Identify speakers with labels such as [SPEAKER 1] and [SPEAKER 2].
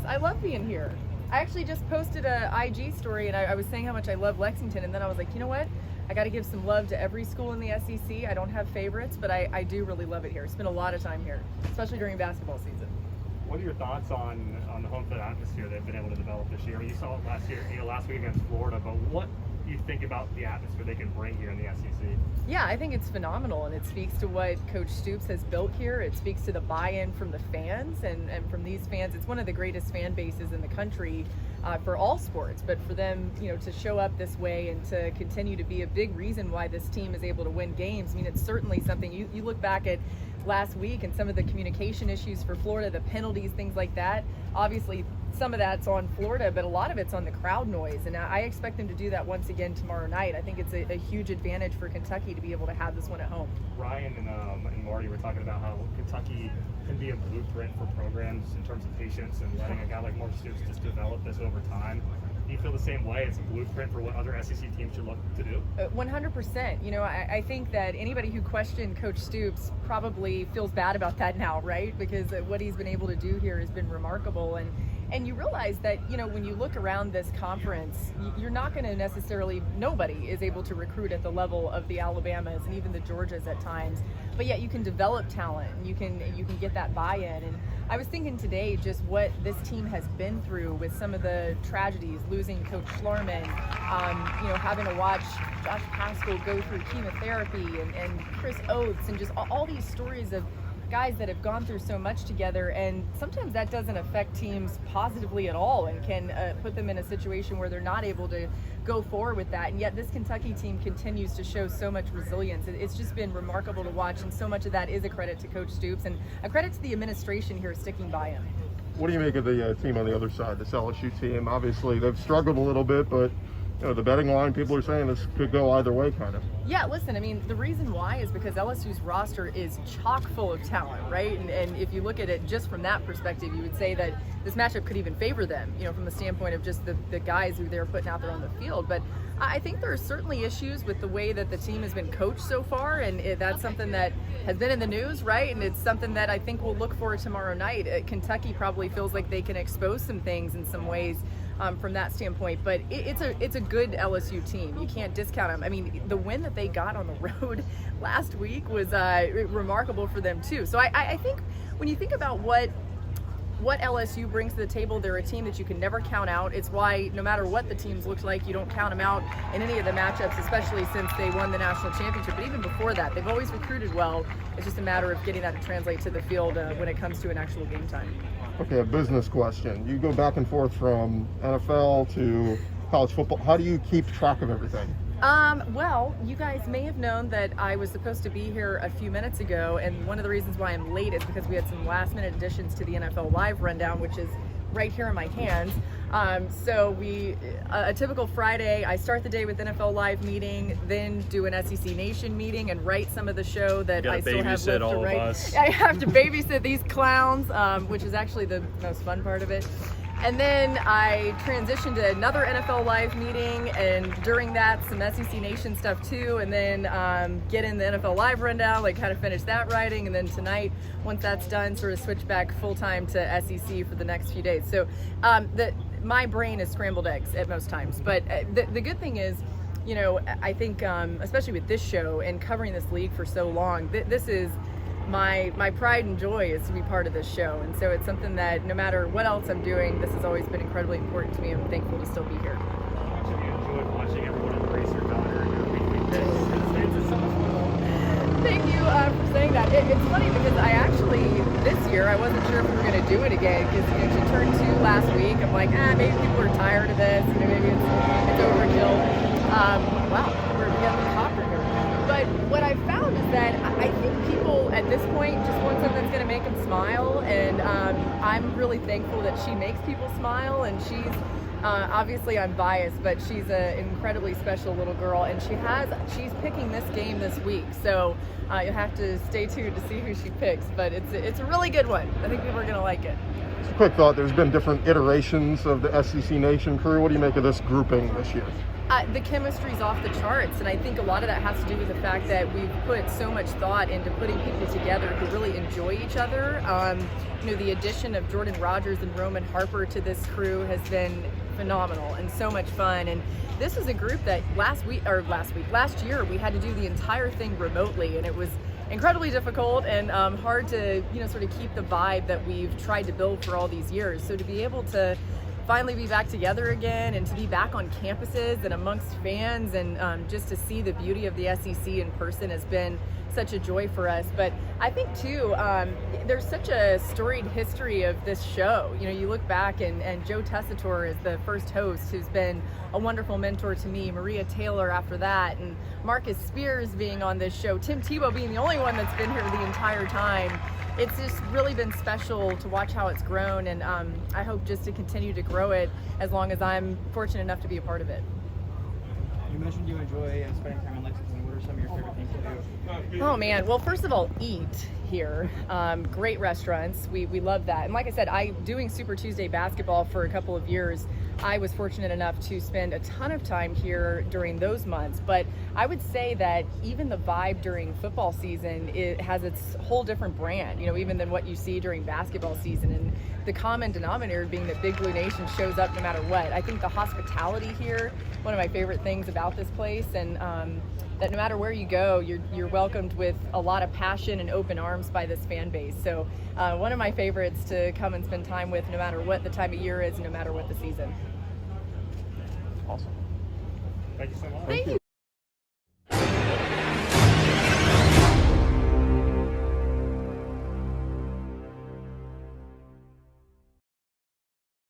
[SPEAKER 1] I love being here. I actually just posted a IG story, and I was saying how much I love Lexington, and then I was like, you know what? I got to give some love to every school in the SEC. I don't have favorites, but I do really love it here. Spent a lot of time here, especially during basketball season.
[SPEAKER 2] What are your thoughts on the home field atmosphere they've been able to develop this year? You saw it last week against Florida, but what do you think about the atmosphere they can bring here in the SEC?
[SPEAKER 1] Yeah, I think it's phenomenal, and it speaks to what Coach Stoops has built here. It speaks to the buy-in from the fans, and from these fans. It's one of the greatest fan bases in the country for all sports, but for them, to show up this way and to continue to be a big reason why this team is able to win games. I mean, it's certainly something. You look back at last week and some of the communication issues for Florida, the penalties, things like that. Obviously, some of that's on Florida, but a lot of it's on the crowd noise, and I expect them to do that once again tomorrow night. I think it's a huge advantage for Kentucky to be able to have this one at home.
[SPEAKER 2] Ryan and Marty were talking about how Kentucky can be a blueprint for programs in terms of patience and letting a guy like Mark Stoops just develop this over time. Do you feel the same way? It's a blueprint for what other SEC teams should look to do? 100%.
[SPEAKER 1] I think that anybody who questioned Coach Stoops probably feels bad about that now, right? Because what he's been able to do here has been remarkable. And you realize that, when you look around this conference, you're not going to necessarily, nobody is able to recruit at the level of the Alabamas and even the Georgias at times. But yet you can develop talent, and you can get that buy-in. And I was thinking today just what this team has been through with some of the tragedies, losing Coach Schlarman, having to watch Josh Paschal go through chemotherapy, and Chris Oates, and just all these stories of guys that have gone through so much together, and sometimes that doesn't affect teams positively at all and can put them in a situation where they're not able to go forward with that. And yet this Kentucky team continues to show so much resilience. It's just been remarkable to watch, and so much of that is a credit to Coach Stoops and a credit to the administration here sticking by him.
[SPEAKER 3] What do you make of the team on the other side, this LSU team? Obviously they've struggled a little bit, but the betting line, people are saying this could go either way, kind of.
[SPEAKER 1] Yeah, listen, the reason why is because LSU's roster is chock full of talent, right? And if you look at it just from that perspective, you would say that this matchup could even favor them, from the standpoint of just the guys who they're putting out there on the field. But I think there are certainly issues with the way that the team has been coached so far, and that's something that has been in the news, right? And it's something that I think we'll look for tomorrow night. Kentucky probably feels like they can expose some things in some ways from that standpoint, but it's a good LSU team. You can't discount them. The win that they got on the road last week was remarkable for them too. So I think when you think about what LSU brings to the table, they're a team that you can never count out. It's why no matter what the teams look like, you don't count them out in any of the matchups, especially since they won the national championship. But even before that, they've always recruited well. It's just a matter of getting that to translate to the field when it comes to an actual game time.
[SPEAKER 3] Okay, a business question. You go back and forth from NFL to college football. How do you keep track of everything?
[SPEAKER 1] Well, you guys may have known that I was supposed to be here a few minutes ago, and one of the reasons why I'm late is because we had some last-minute additions to the NFL Live rundown, which is right here in my hands. So a typical Friday, I start the day with NFL Live meeting, then do an SEC Nation meeting and write some of the show that I still have left to write. I have to babysit these clowns, which is actually the most fun part of it. And then I transitioned to another NFL Live meeting, and during that, some SEC Nation stuff too, and then get in the NFL Live rundown, kind of finish that writing, and then tonight, once that's done, sort of switch back full-time to SEC for the next few days. So my brain is scrambled eggs at most times, but the good thing is, I think, especially with this show and covering this league for so long, this is my pride and joy is to be part of this show, and so it's something that no matter what else I'm doing, this has always been incredibly important to me. I'm thankful to still be here.
[SPEAKER 2] How much have you enjoyed watching everyone embrace your daughter and your weekly picks? It's so much fun.
[SPEAKER 1] Thank you for saying that. It's funny because I actually, this year, I wasn't sure if we were going to do it again because she turned 2 last week. I'm like, maybe people are tired of this, maybe it's overkill. Wow, we got the copper here. But what I found is that I think people at this point just want something that's going to make them smile, and I'm really thankful that she makes people smile, and she's obviously I'm biased, but she's an incredibly special little girl, and she's picking this game this week, so you'll have to stay tuned to see who she picks, but it's a really good one. I think people are going to like it.
[SPEAKER 3] Just a quick thought, there's been different iterations of the SEC Nation crew. What do you make of this grouping this year?
[SPEAKER 1] The chemistry's off the charts, and I think a lot of that has to do with the fact that we've put so much thought into putting people together who really enjoy each other. The addition of Jordan Rogers and Roman Harper to this crew has been phenomenal and so much fun. And this is a group that last year we had to do the entire thing remotely, and it was incredibly difficult and hard to sort of keep the vibe that we've tried to build for all these years. So to be able to finally be back together again and to be back on campuses and amongst fans and just to see the beauty of the SEC in person has been such a joy for us. But I think too, there's such a storied history of this show. You look back and Joe Tessitore is the first host, who's been a wonderful mentor to me, Maria Taylor after that, and Marcus Spears being on this show, Tim Tebow being the only one that's been here the entire time. It's just really been special to watch how it's grown, and I hope just to continue to grow it as long as I'm fortunate enough to be a part of it.
[SPEAKER 4] You mentioned you enjoy spending time in Lexington. What are some of your favorite things to do?
[SPEAKER 1] Oh man, well, first of all, eat here. Great restaurants. We love that. And like I said, doing Super Tuesday basketball for a couple of years, I was fortunate enough to spend a ton of time here during those months. But I would say that even the vibe during football season, it has its whole different brand, even than what you see during basketball season. And the common denominator being that Big Blue Nation shows up no matter what. I think the hospitality here, one of my favorite things about this place, and that no matter where you go, you're welcomed with a lot of passion and open arms by this fan base. So one of my favorites to come and spend time with no matter what the time of year is, no matter what the season.
[SPEAKER 3] Awesome.
[SPEAKER 2] Thank you so much.
[SPEAKER 1] Thank you.